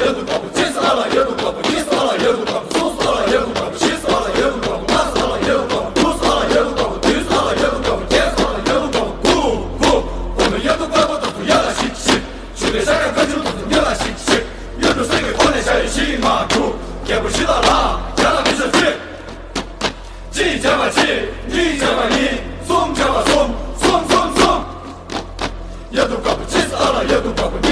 yedu kapu, čis ala yedu kapu, čis ala yedu kapu, sus ala yedu kapu, čis ala yedu kapu, nas ala yedu kapu, tus ala yedu kapu, tis ala yedu kapu, čes ala yedu kapu, ku ku，我们yedu kapu都不要了西西，去年山上看出都是要了西西，yedu谁给黄连下雨西马库，也不知道啦，加了没事去，鸡加嘛鸡，你加嘛你，松加嘛松，松松松，yedu kapu，čis ala yedu kapu。